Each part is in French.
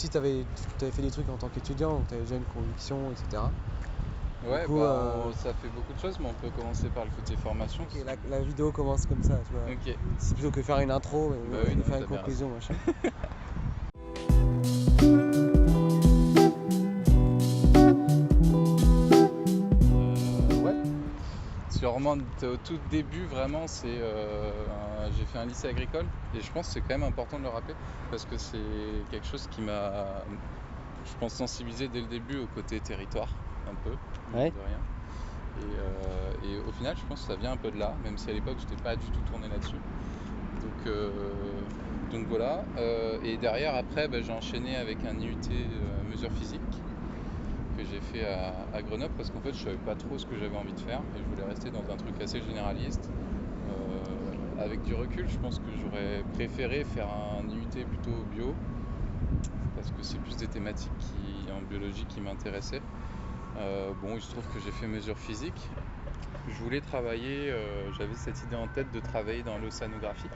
t'avais fait des trucs en tant qu'étudiant, donc t'avais déjà une conviction, etc. Ouais, coup, ça fait beaucoup de choses, mais on peut commencer par le côté formation. Ok, la vidéo commence comme ça, tu vois. Ok. C'est plutôt que faire une intro Bah et oui, non, faire t'as une bien conclusion, machin. Ouais. Si on remonte au tout début, vraiment, j'ai fait un lycée agricole et je pense que c'est quand même important de le rappeler parce que c'est quelque chose qui m'a, je pense, sensibilisé dès le début au côté territoire, un peu, mine Ouais. de rien. Et au final, je pense que ça vient un peu de là, même si à l'époque, je n'étais pas du tout tourné là-dessus. Donc voilà. Et derrière, après, j'ai enchaîné avec un IUT mesure physique que j'ai fait à Grenoble parce qu'en fait, je savais pas trop ce que j'avais envie de faire et je voulais rester dans un truc assez généraliste. Avec du recul, je pense que j'aurais préféré faire un IUT plutôt bio parce que c'est plus des thématiques en biologie qui m'intéressaient. Bon, il se trouve que j'ai fait mesure physique. Je voulais travailler, j'avais cette idée en tête de travailler dans l'océanographie.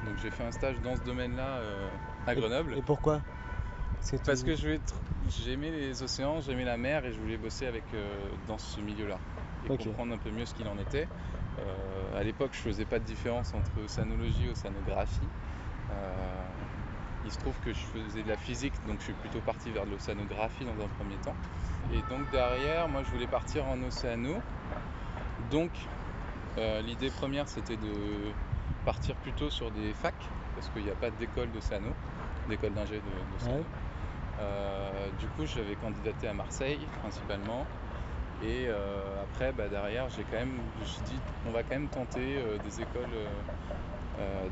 Donc j'ai fait un stage dans ce domaine-là à Grenoble. Et pourquoi? Parce que j'aimais les océans, j'aimais la mer et je voulais bosser dans ce milieu-là et comprendre un peu mieux ce qu'il en était. À l'époque, je faisais pas de différence entre océanologie et océanographie. Il se trouve que je faisais de la physique, donc je suis plutôt parti vers de l'océanographie dans un premier temps. Et donc derrière, moi je voulais partir en océano. Donc l'idée première, c'était de partir plutôt sur des facs, parce qu'il n'y a pas d'école d'océano, d'école d'ingé d'océano. Ouais. Du coup, j'avais candidaté à Marseille principalement. Et après, derrière, je me suis dit, on va quand même tenter des écoles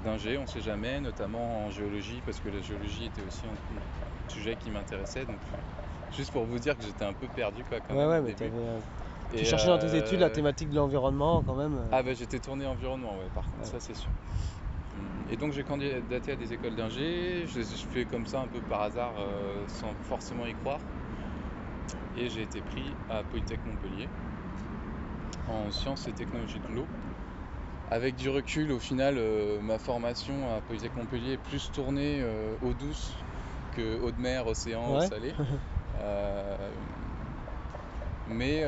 d'ingé, on ne sait jamais, notamment en géologie, parce que la géologie était aussi un sujet qui m'intéressait. Donc, juste pour vous dire que j'étais un peu perdu quand même au Mais début. tu cherchais dans tes études la thématique de l'environnement quand même. J'étais tourné environnement, ouais, par contre, ça c'est sûr. Et donc j'ai candidaté à des écoles d'ingé, je fais comme ça un peu par hasard, sans forcément y croire. Et j'ai été pris à Polytech Montpellier en sciences et technologies de l'eau. Avec du recul, au final, ma formation à Polytech Montpellier est plus tournée eau douce que eau de mer, océan, eau salée. Mais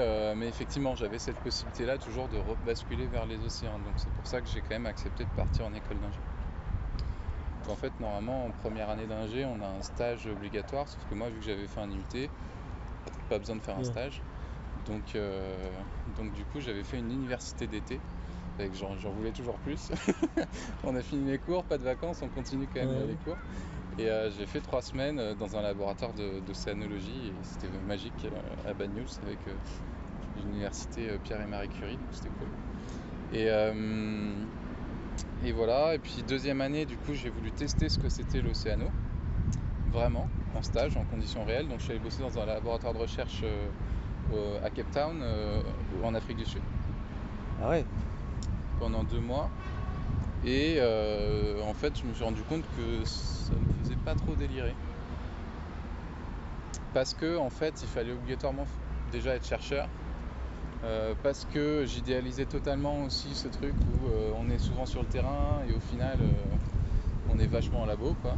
effectivement, j'avais cette possibilité-là toujours de basculer vers les océans. Donc c'est pour ça que j'ai quand même accepté de partir en école d'ingé. En fait, normalement, en première année d'ingé, on a un stage obligatoire. Sauf que moi, vu que j'avais fait un IUT, pas besoin de faire un stage. Donc du coup, j'avais fait une université d'été. J'en voulais toujours plus. On a fini les cours, pas de vacances, on continue quand même les cours. Et j'ai fait 3 semaines dans un laboratoire d'océanologie et c'était magique à Banyuls avec l'université Pierre et Marie Curie, donc c'était cool. Et voilà, et puis deuxième année, du coup, j'ai voulu tester ce que c'était l'océano, vraiment, en stage, en conditions réelles. Donc je suis allé bosser dans un laboratoire de recherche à Cape Town, en Afrique du Sud. Ah ouais. Pendant 2 mois. Et en fait, je me suis rendu compte que ça me faisait pas trop délirer. Parce que en fait, il fallait obligatoirement déjà être chercheur. Parce que j'idéalisais totalement aussi ce truc où on est souvent sur le terrain et au final on est vachement en labo, quoi.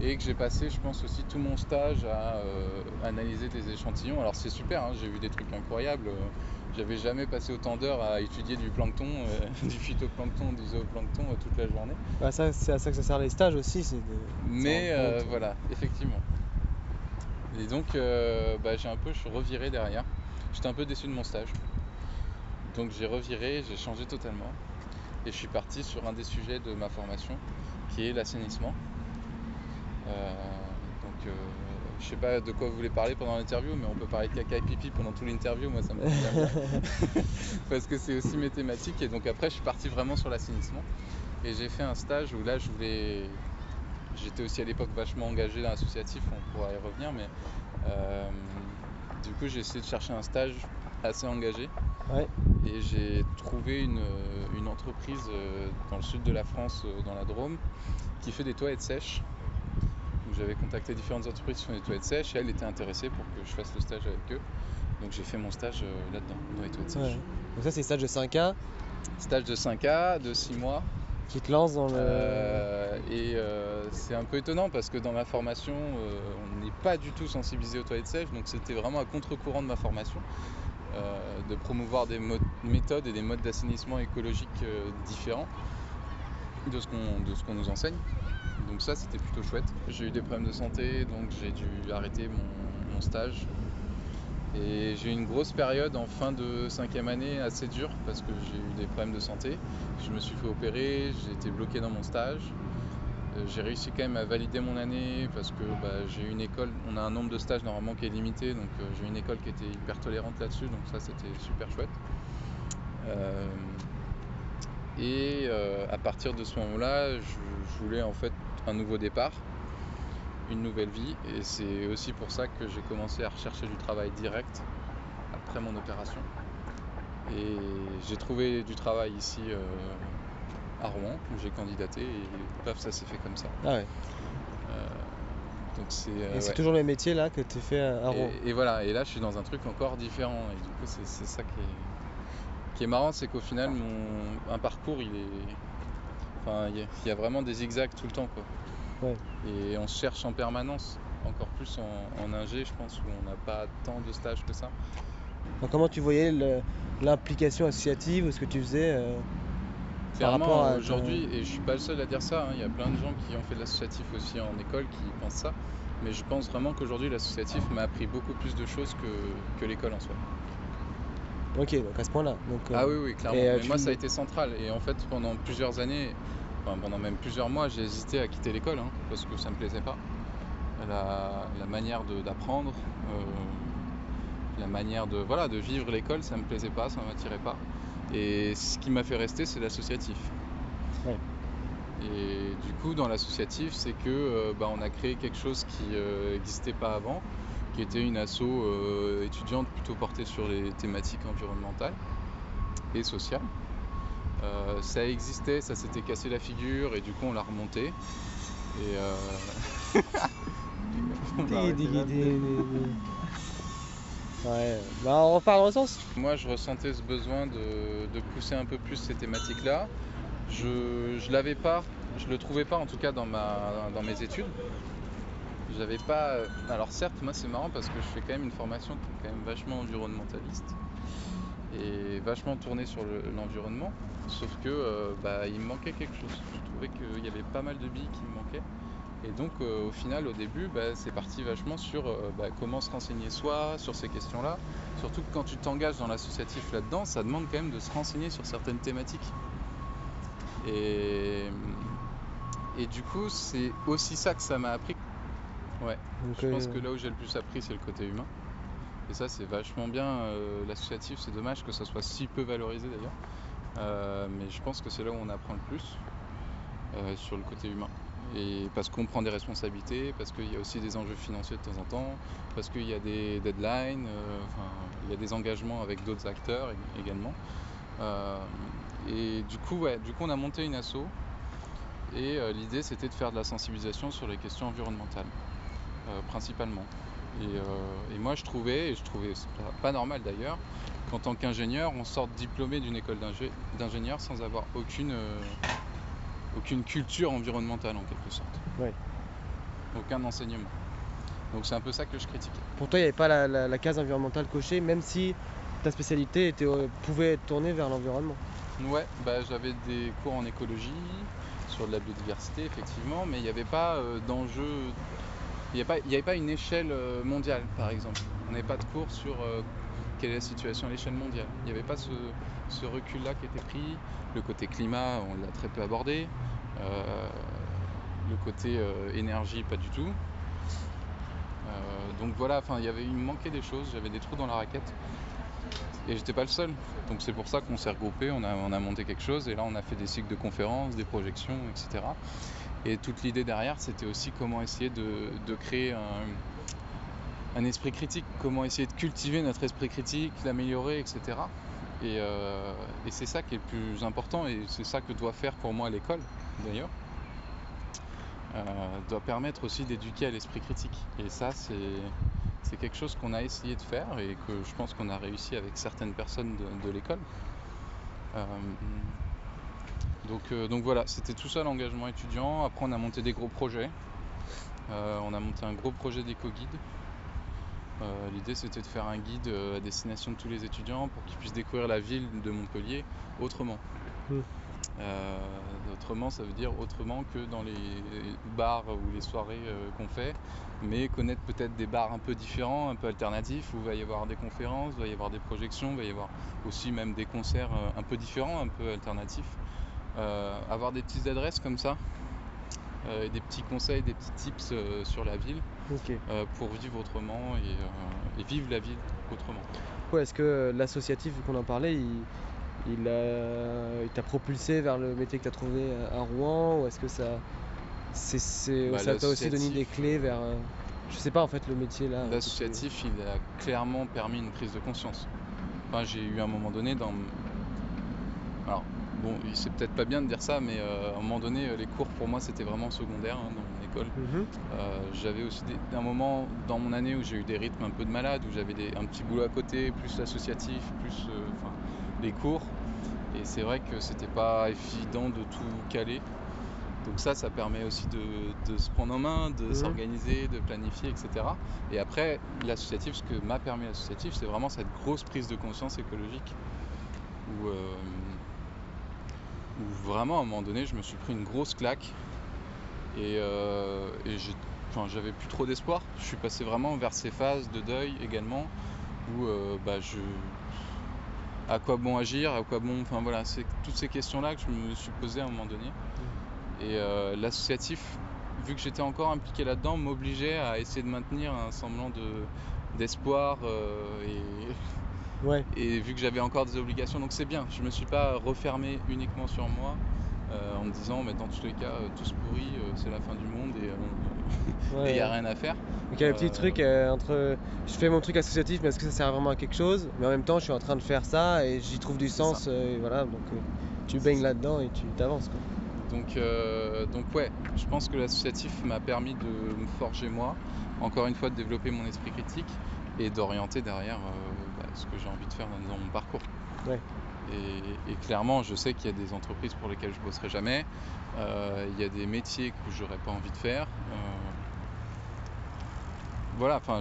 Et que j'ai passé, je pense aussi, tout mon stage à analyser des échantillons. Alors c'est super, hein, j'ai vu des trucs incroyables. J'avais jamais passé autant d'heures à étudier du plancton, du phytoplancton, du zooplancton toute la journée. Ça, c'est à ça que ça sert les stages aussi, Mais voilà, effectivement. Et donc je suis reviré derrière. J'étais un peu déçu de mon stage. Donc j'ai reviré, j'ai changé totalement. Et je suis parti sur un des sujets de ma formation, qui est l'assainissement. Je sais pas de quoi vous voulez parler pendant l'interview, mais on peut parler de caca et pipi pendant toute l'interview, moi ça me convient bien. Parce que c'est aussi mes thématiques. Et donc après je suis parti vraiment sur l'assainissement. Et j'ai fait un stage où là j'étais aussi à l'époque vachement engagé dans l'associatif, on pourra y revenir, mais du coup j'ai essayé de chercher un stage assez engagé. Ouais. Et j'ai trouvé une entreprise dans le sud de la France, dans la Drôme, qui fait des toilettes sèches. Donc j'avais contacté différentes entreprises qui font des toilettes sèches et elles étaient intéressées pour que je fasse le stage avec eux. Donc j'ai fait mon stage là-dedans, dans les toilettes sèches. Donc ça c'est stage de 5A. Stage de 5A, de 6 mois. Qui te lance dans le... C'est un peu étonnant parce que dans ma formation, on n'est pas du tout sensibilisé aux toilettes sèches, donc c'était vraiment à contre-courant de ma formation, de promouvoir des méthodes et des modes d'assainissement écologique différents de ce qu'on nous enseigne. Donc ça, c'était plutôt chouette. J'ai eu des problèmes de santé, donc j'ai dû arrêter mon stage. Et j'ai eu une grosse période en fin de 5e année assez dure parce que j'ai eu des problèmes de santé. Je me suis fait opérer, j'ai été bloqué dans mon stage. J'ai réussi quand même à valider mon année parce que j'ai eu une école, on a un nombre de stages normalement qui est limité, donc j'ai eu une école qui était hyper tolérante là-dessus, donc ça c'était super chouette. À partir de ce moment-là, je voulais en fait un nouveau départ, une nouvelle vie, et c'est aussi pour ça que j'ai commencé à rechercher du travail direct après mon opération. Et j'ai trouvé du travail ici à Rouen, où j'ai candidaté, et paf, ça s'est fait comme ça. Ah ouais. Donc c'est c'est toujours le même métier là que tu fais à Rouen. Et voilà, et là je suis dans un truc encore différent, et du coup c'est ça qui est marrant, c'est qu'au final un parcours il y a vraiment des zigzags tout le temps, quoi. Ouais. Et on se cherche en permanence, encore plus en ingé, je pense, où on n'a pas tant de stages que ça. Donc, comment tu voyais l'implication associative ou ce que tu faisais par rapport Clairement, à aujourd'hui, et je suis pas le seul à dire ça, il y a plein de gens qui ont fait de l'associatif aussi en école qui pensent ça, mais je pense vraiment qu'aujourd'hui l'associatif m'a appris beaucoup plus de choses que l'école en soi. Ok, donc à ce point-là. Ah oui, clairement. Mais moi ça a été central, et en fait pendant plusieurs années, pendant même plusieurs mois, j'ai hésité à quitter l'école parce que ça me plaisait pas. La manière d'apprendre, la manière de vivre l'école, ça me plaisait pas, ça m'attirait pas. Et ce qui m'a fait rester, c'est l'associatif. Ouais. Et du coup, dans l'associatif, c'est que on a créé quelque chose qui n'existait pas avant, qui était une asso étudiante plutôt portée sur les thématiques environnementales et sociales. Ça existait, ça s'était cassé la figure, et du coup on l'a remonté. Et Ouais, on repart dans le sens. Moi je ressentais ce besoin de pousser un peu plus ces thématiques-là. Je l'avais pas, je le trouvais pas en tout cas dans mes études. J'avais pas. Alors certes, moi c'est marrant parce que je fais quand même une formation qui est quand même vachement environnementaliste et vachement tournée sur l'environnement, sauf que il me manquait quelque chose. Je trouvais qu'il y avait pas mal de billes qui me manquaient. Et donc au final, au début, c'est parti vachement sur comment se renseigner soi sur ces questions-là. Surtout que quand tu t'engages dans l'associatif là-dedans, ça demande quand même de se renseigner sur certaines thématiques. Et du coup, c'est aussi ça que ça m'a appris. Ouais, donc, je pense que là où j'ai le plus appris, c'est le côté humain. Et ça, c'est vachement bien. L'associatif, c'est dommage que ça soit si peu valorisé d'ailleurs. Mais je pense que c'est là où on apprend le plus sur le côté humain. Et parce qu'on prend des responsabilités, parce qu'il y a aussi des enjeux financiers de temps en temps, parce qu'il y a des deadlines, il y a des engagements avec d'autres acteurs également. Et du coup, on a monté une asso, et l'idée c'était de faire de la sensibilisation sur les questions environnementales, principalement. Et moi je trouvais pas normal d'ailleurs, qu'en tant qu'ingénieur, on sorte diplômé d'une école d'ingénieur sans avoir aucune culture environnementale en quelque sorte. Ouais. Aucun enseignement. Donc c'est un peu ça que je critique. Pour toi, il n'y avait pas la case environnementale cochée, même si ta spécialité pouvait être tournée vers l'environnement. Ouais, j'avais des cours en écologie, sur de la biodiversité effectivement, mais il n'y avait pas d'enjeu, il n'y avait pas une échelle mondiale par exemple. On n'avait pas de cours sur quelle est la situation à l'échelle mondiale. Il n'y avait pas ce recul-là qui était pris. Le côté climat, on l'a très peu abordé. Le côté énergie, pas du tout. Donc voilà, il me manquait des choses, j'avais des trous dans la raquette. Et j'étais pas le seul. Donc c'est pour ça qu'on s'est regroupé, on a monté quelque chose, et là on a fait des cycles de conférences, des projections, etc. Et toute l'idée derrière, c'était aussi comment essayer de créer un esprit critique, comment essayer de cultiver notre esprit critique, l'améliorer, etc. Et c'est ça qui est le plus important, et c'est ça que doit faire pour moi l'école d'ailleurs. Doit permettre aussi d'éduquer à l'esprit critique. Et ça, c'est quelque chose qu'on a essayé de faire, et que je pense qu'on a réussi avec certaines personnes de l'école. Donc voilà, c'était tout ça l'engagement étudiant. Après on a monté des gros projets. On a monté un gros projet d'éco-guide. L'idée c'était de faire un guide à destination de tous les étudiants pour qu'ils puissent découvrir la ville de Montpellier autrement. Mm. Autrement, ça veut dire autrement que dans les bars ou les soirées qu'on fait, mais connaître peut-être des bars un peu différents, un peu alternatifs, où il va y avoir des conférences, il va y avoir des projections, il va y avoir aussi même des concerts un peu différents, un peu alternatifs. Avoir des petites adresses comme ça, et des petits conseils, des petits tips sur la ville, Ok. pour vivre autrement et vivre la ville autrement. Ouais, est-ce que l'associatif, vu qu'on en parlait, il t'a propulsé vers le métier que tu as trouvé à Rouen, ou est-ce que ça t'a aussi donné des clés vers, je sais pas en fait, le métier là? L'associatif, il a clairement permis une prise de conscience. Enfin, j'ai eu un moment donné alors, bon, c'est peut-être pas bien de dire ça, mais à un moment donné, les cours pour moi c'était vraiment secondaire dans mon école. J'avais aussi un moment dans mon année où j'ai eu des rythmes un peu de malade, où j'avais un petit boulot à côté, plus l'associatif, plus les cours. Et c'est vrai que c'était pas évident de tout caler. Donc ça permet aussi de se prendre en main, de s'organiser, de planifier, etc. Et après, l'associatif, ce que m'a permis l'associatif, c'est vraiment cette grosse prise de conscience écologique où vraiment à un moment donné je me suis pris une grosse claque et j'avais plus trop d'espoir. Je suis passé vraiment vers ces phases de deuil également où à quoi bon agir, à quoi bon, enfin voilà, c'est toutes ces questions là que je me suis posé à un moment donné. Et l'associatif, vu que j'étais encore impliqué là-dedans, m'obligeait à essayer de maintenir un semblant d'espoir et vu que j'avais encore des obligations, donc c'est bien, je me suis pas refermé uniquement sur moi en me disant mais dans tous les cas tout se pourrit, c'est la fin du monde et il y a rien à faire. Donc il y a le petit truc entre je fais mon truc associatif, mais est-ce que ça sert vraiment à quelque chose, mais en même temps je suis en train de faire ça et j'y trouve du sens, et voilà, donc tu baignes là-dedans et tu t'avances quoi. Donc ouais, je pense que l'associatif m'a permis de me forger moi, encore une fois de développer mon esprit critique et d'orienter derrière ce que j'ai envie de faire dans mon parcours. Ouais. Et clairement, je sais qu'il y a des entreprises pour lesquelles je bosserai jamais, il y a des métiers que j'aurais pas envie de faire. Voilà, enfin,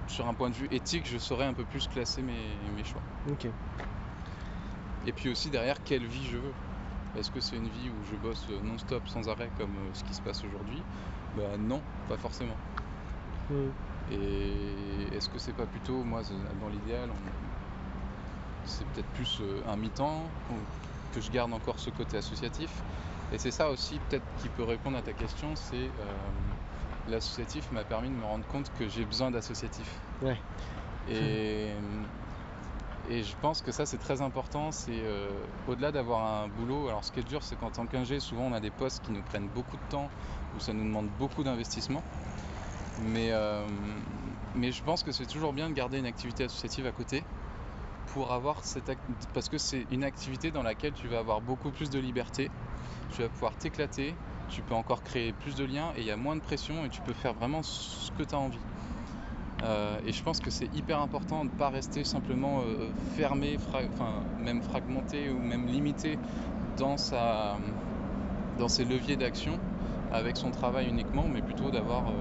sur un point de vue éthique, je saurais un peu plus classer mes choix. Ok. Et puis aussi derrière, quelle vie je veux. Est-ce que c'est une vie où je bosse non-stop, sans arrêt, comme ce qui se passe aujourd'hui? Non, pas forcément. Et est-ce que c'est pas plutôt, moi, dans l'idéal, c'est peut-être plus un mi-temps, que je garde encore ce côté associatif. Et c'est ça aussi, peut-être, qui peut répondre à ta question, c'est l'associatif m'a permis de me rendre compte que j'ai besoin d'associatif. Ouais. Et je pense que ça c'est très important, c'est au-delà d'avoir un boulot. Alors ce qui est dur, c'est qu'en tant qu'ingé, souvent on a des postes qui nous prennent beaucoup de temps, où ça nous demande beaucoup d'investissement. Mais je pense que c'est toujours bien de garder une activité associative à côté pour avoir parce que c'est une activité dans laquelle tu vas avoir beaucoup plus de liberté, tu vas pouvoir t'éclater, tu peux encore créer plus de liens et il y a moins de pression et tu peux faire vraiment ce que tu as envie. Et je pense que c'est hyper important de ne pas rester simplement fermé, même fragmenté ou même limité dans ses leviers d'action avec son travail uniquement, mais plutôt d'avoir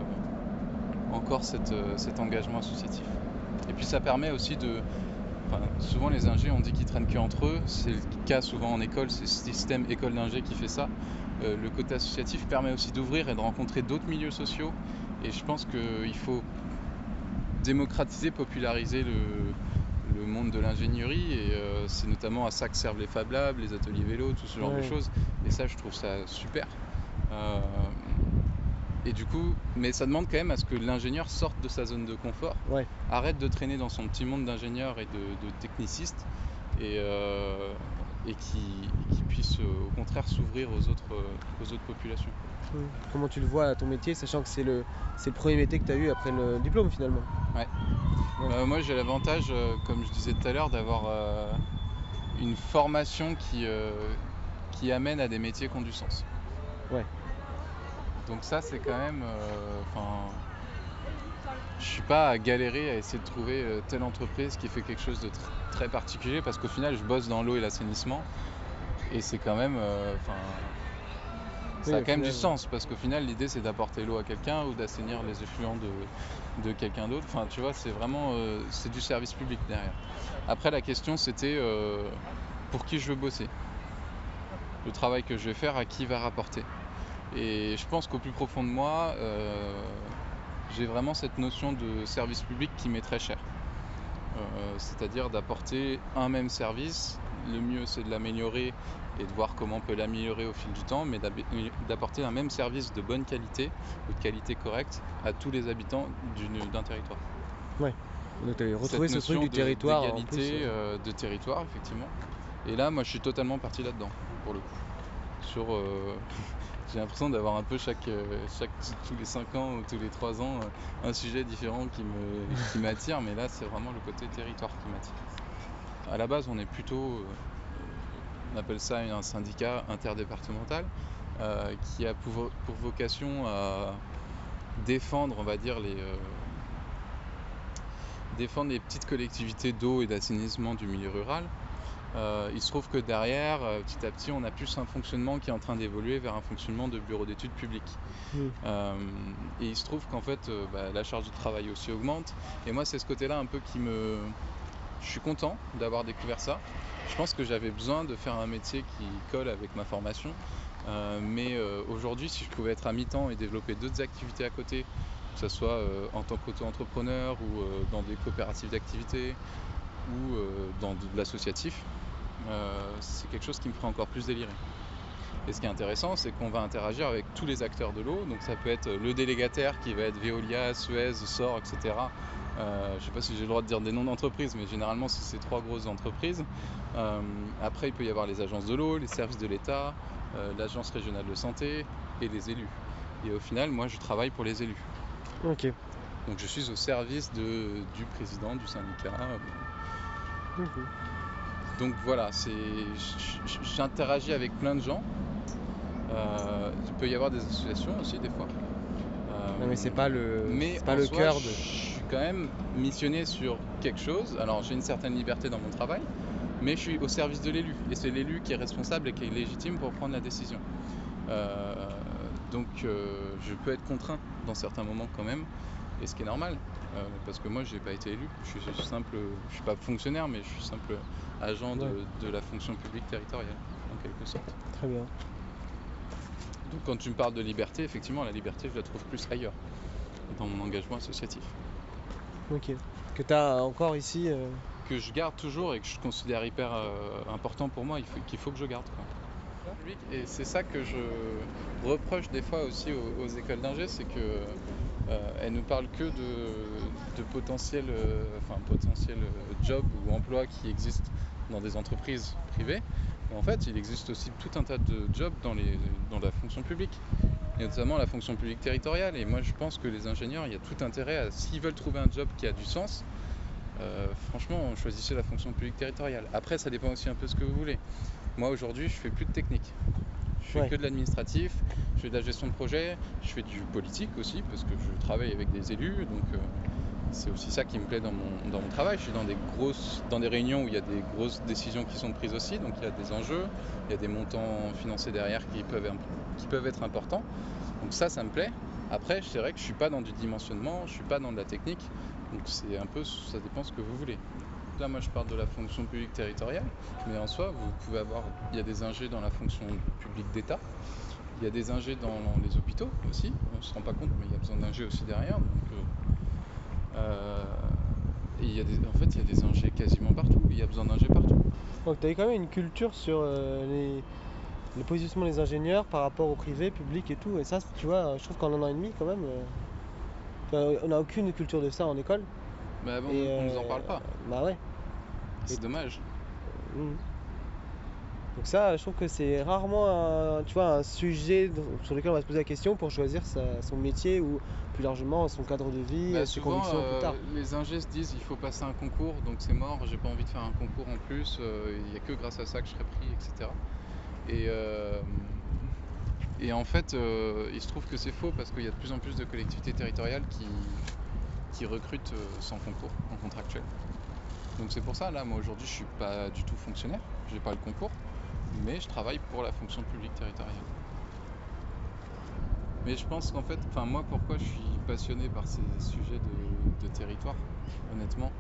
encore cet engagement associatif. Et puis ça permet aussi souvent les ingés on dit qu'ils traînent qu'entre eux, c'est le cas souvent en école, c'est le système école d'ingé qui fait ça. Le côté associatif permet aussi d'ouvrir et de rencontrer d'autres milieux sociaux, et je pense qu'il faut démocratiser, populariser le monde de l'ingénierie, et c'est notamment à ça que servent les Fab Labs, les ateliers vélo, tout ce genre de choses, et ça je trouve ça super. Et du coup, mais ça demande quand même à ce que l'ingénieur sorte de sa zone de confort, arrête de traîner dans son petit monde d'ingénieur et de techniciste, et qui puisse au contraire s'ouvrir aux autres populations. Comment tu le vois ton métier, sachant que c'est le premier métier que tu as eu après le diplôme finalement? Moi j'ai l'avantage, comme je disais tout à l'heure, d'avoir une formation qui amène à des métiers qui ont du sens. Donc ça c'est quand même, je suis pas à galérer à essayer de trouver telle entreprise qui fait quelque chose de très particulier, parce qu'au final je bosse dans l'eau et l'assainissement, Et c'est quand même, ça Oui, a au quand même du final, sens, parce qu'au final, l'idée c'est d'apporter l'eau à quelqu'un ou d'assainir les effluents de quelqu'un d'autre. Enfin, tu vois, c'est vraiment c'est du service public derrière. Après, la question c'était pour qui je veux bosser. Le travail que je vais faire, à qui va rapporter. Et je pense qu'au plus profond de moi, j'ai vraiment cette notion de service public qui m'est très chère. C'est-à-dire d'apporter un même service. Le mieux c'est de l'améliorer et de voir comment on peut l'améliorer au fil du temps, mais d'apporter un même service de bonne qualité ou de qualité correcte à tous les habitants d'un territoire. ouais. Donc tu retrouvé Cette ce truc notion du territoire en plus. d'égalité de territoire, effectivement. Et là, moi, je suis totalement parti là-dedans, pour le coup. J'ai l'impression d'avoir un peu tous les 5 ans ou tous les 3 ans un sujet différent qui m'attire, mais là c'est vraiment le côté territoire qui m'attire. À la base on est plutôt, on appelle ça un syndicat interdépartemental qui a pour vocation à défendre, on va dire, défendre les petites collectivités d'eau et d'assainissement du milieu rural. Il se trouve que derrière, petit à petit, on a plus un fonctionnement qui est en train d'évoluer vers un fonctionnement de bureau d'études publiques. Et il se trouve qu'en fait, la charge de travail aussi augmente. Et moi, c'est ce côté-là un peu Je suis content d'avoir découvert ça. Je pense que j'avais besoin de faire un métier qui colle avec ma formation. Mais aujourd'hui, si je pouvais être à mi-temps et développer d'autres activités à côté, que ce soit en tant qu'auto-entrepreneur ou dans des coopératives d'activités ou dans de l'associatif, c'est quelque chose qui me ferait encore plus délirer. Et ce qui est intéressant, c'est qu'on va interagir avec tous les acteurs de l'eau. Donc ça peut être le délégataire qui va être Veolia, Suez, SOR, etc. Je ne sais pas si j'ai le droit de dire des noms d'entreprises, mais généralement c'est ces 3 grosses entreprises. Après, il peut y avoir les agences de l'eau, les services de l'État, l'agence régionale de santé et les élus. Et au final, moi, je travaille pour les élus. Ok. Donc je suis au service du président du syndicat. Donc voilà, j'interagis avec plein de gens. Il peut y avoir des associations aussi des fois. Non, mais c'est pas le soi, cœur je suis quand même missionné sur quelque chose. Alors j'ai une certaine liberté dans mon travail, mais je suis au service de l'élu. Et c'est l'élu qui est responsable et qui est légitime pour prendre la décision. Donc je peux être contraint dans certains moments quand même. Et ce qui est normal, parce que moi j'ai pas été élu, je suis pas fonctionnaire, mais je suis simple agent de la fonction publique territoriale, en quelque sorte. Très bien. Donc quand tu me parles de liberté, effectivement la liberté je la trouve plus ailleurs, dans mon engagement associatif. Ok. Que tu as encore ici Que je garde toujours et que je considère hyper important pour moi, qu'il faut que je garde, quoi. Et c'est ça que je reproche des fois aussi aux écoles d'ingé, c'est que elles ne parlent que de potentiels jobs ou emplois qui existent dans des entreprises privées. Mais en fait, il existe aussi tout un tas de jobs dans la fonction publique, et notamment la fonction publique territoriale. Et moi, je pense que les ingénieurs, il y a tout intérêt s'ils veulent trouver un job qui a du sens, franchement, choisissez la fonction publique territoriale. Après, ça dépend aussi un peu de ce que vous voulez. Moi, aujourd'hui, je fais plus de technique. Je fais que de l'administratif, je fais de la gestion de projet, je fais du politique aussi, parce que je travaille avec des élus, donc c'est aussi ça qui me plaît dans mon travail. Je suis dans des réunions où il y a des grosses décisions qui sont prises aussi, donc il y a des enjeux, il y a des montants financiers derrière qui peuvent être importants. Donc ça me plaît. Après, je dirais que je suis pas dans du dimensionnement, je suis pas dans de la technique, donc c'est un peu, ça dépend ce que vous voulez. Là, moi, je parle de la fonction publique territoriale, mais en soi, il y a des ingés dans la fonction publique d'État, il y a des ingés dans les hôpitaux aussi, on ne se rend pas compte, mais il y a besoin d'ingés aussi derrière. Et il y a des ingés quasiment partout, il y a besoin d'ingés partout. Donc tu as quand même une culture sur le positionnement des ingénieurs par rapport au privé, public et tout. Et ça, tu vois, je trouve qu'en 1 an et demi, quand même, on n'a aucune culture de ça en école. Mais bon, on nous en parle pas. Bah ouais. C'est dommage. Donc ça, je trouve que c'est rarement un sujet sur lequel on va se poser la question pour choisir son métier ou plus largement son cadre de vie, ses souvent, convictions plus tard. Les ingés se disent il faut passer un concours, donc c'est mort, j'ai pas envie de faire un concours en plus, il n'y a que grâce à ça que je serai pris, etc. Et en fait, il se trouve que c'est faux parce qu'il y a de plus en plus de collectivités territoriales qui recrutent sans concours, en contractuel. Donc c'est pour ça, là, moi aujourd'hui je suis pas du tout fonctionnaire, j'ai pas le concours, mais je travaille pour la fonction publique territoriale. Mais je pense qu'en fait, moi, pourquoi je suis passionné par ces sujets de territoire, honnêtement,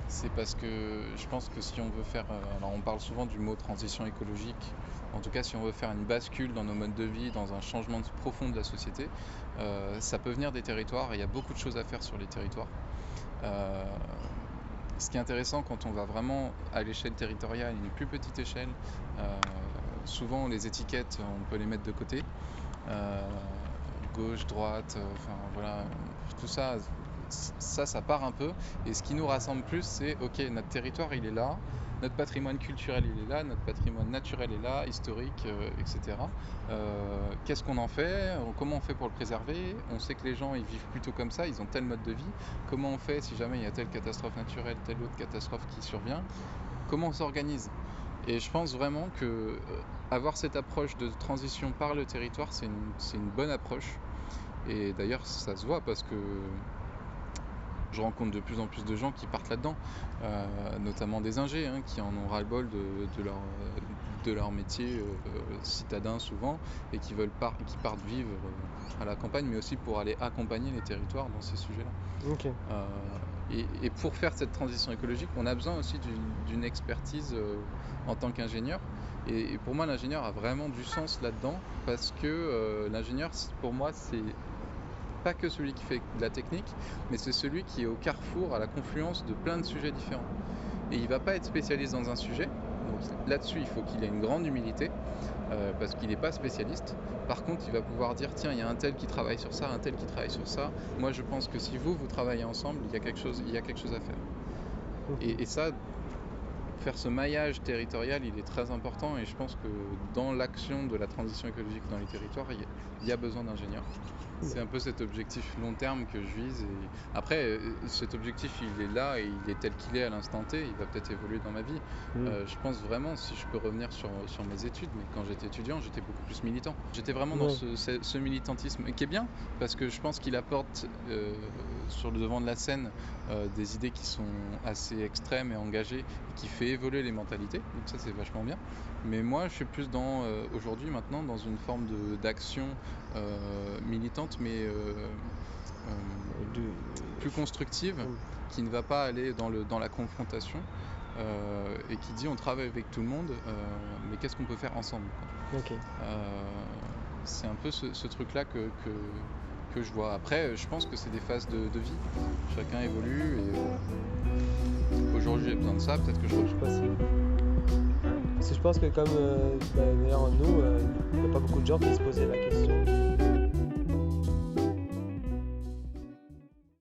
c'est parce que je pense que si on veut faire, alors on parle souvent du mot transition écologique, en tout cas si on veut faire une bascule dans nos modes de vie, dans un changement profond de la société, ça peut venir des territoires, et il y a beaucoup de choses à faire sur les territoires. Ce qui est intéressant quand on va vraiment à l'échelle territoriale, une plus petite échelle, souvent les étiquettes, on peut les mettre de côté. Gauche, droite, voilà, tout ça, ça part un peu. Et ce qui nous rassemble plus, c'est ok, notre territoire il est là, notre patrimoine culturel il est là, notre patrimoine naturel est là, historique, etc. Qu'est-ce qu'on en fait? Comment on fait pour le préserver? On sait que les gens ils vivent plutôt comme ça, ils ont tel mode de vie. Comment on fait si jamais il y a telle catastrophe naturelle, telle autre catastrophe qui survient? Comment on s'organise? Et je pense vraiment que avoir cette approche de transition par le territoire, c'est une bonne approche. Et d'ailleurs, ça se voit parce que je rencontre de plus en plus de gens qui partent là-dedans, notamment des ingés, qui en ont ras-le-bol de leur métier citadin souvent, et qui partent vivre à la campagne, mais aussi pour aller accompagner les territoires dans ces sujets-là. Ok. Et pour faire cette transition écologique, on a besoin aussi d'une expertise en tant qu'ingénieur. Et pour moi, l'ingénieur a vraiment du sens là-dedans, parce que l'ingénieur, pour moi, c'est pas que celui qui fait de la technique, mais c'est celui qui est au carrefour, à la confluence de plein de sujets différents. Et il va pas être spécialiste dans un sujet, donc là-dessus il faut qu'il ait une grande humilité, parce qu'il n'est pas spécialiste. Par contre, il va pouvoir dire tiens, il y a un tel qui travaille sur ça, un tel qui travaille sur ça. Moi je pense que si vous travaillez ensemble, il y a quelque chose à faire. Et ça, faire ce maillage territorial, il est très important, et je pense que dans l'action de la transition écologique dans les territoires, il y a besoin d'ingénieurs. C'est un peu cet objectif long terme que je vise. Et après, cet objectif, il est là et il est tel qu'il est à l'instant T. Il va peut-être évoluer dans ma vie. Je pense vraiment, si je peux revenir sur mes études, mais quand j'étais étudiant, j'étais beaucoup plus militant. J'étais vraiment dans ce militantisme, qui est bien, parce que je pense qu'il apporte sur le devant de la scène des idées qui sont assez extrêmes et engagées, et qui fait évoluer les mentalités. Donc ça, c'est vachement bien. Mais moi, je suis plus aujourd'hui, maintenant, dans une forme d'action militante, mais plus constructive, qui ne va pas aller dans la confrontation, et qui dit on travaille avec tout le monde, mais qu'est-ce qu'on peut faire ensemble, quoi. Ok. C'est un peu ce truc-là que je vois. Après, je pense que c'est des phases de vie. Chacun évolue, et aujourd'hui j'ai besoin de ça, peut-être que je possible. Parce que je pense que comme d'ailleurs nous, il n'y a pas beaucoup de gens qui se posaient la question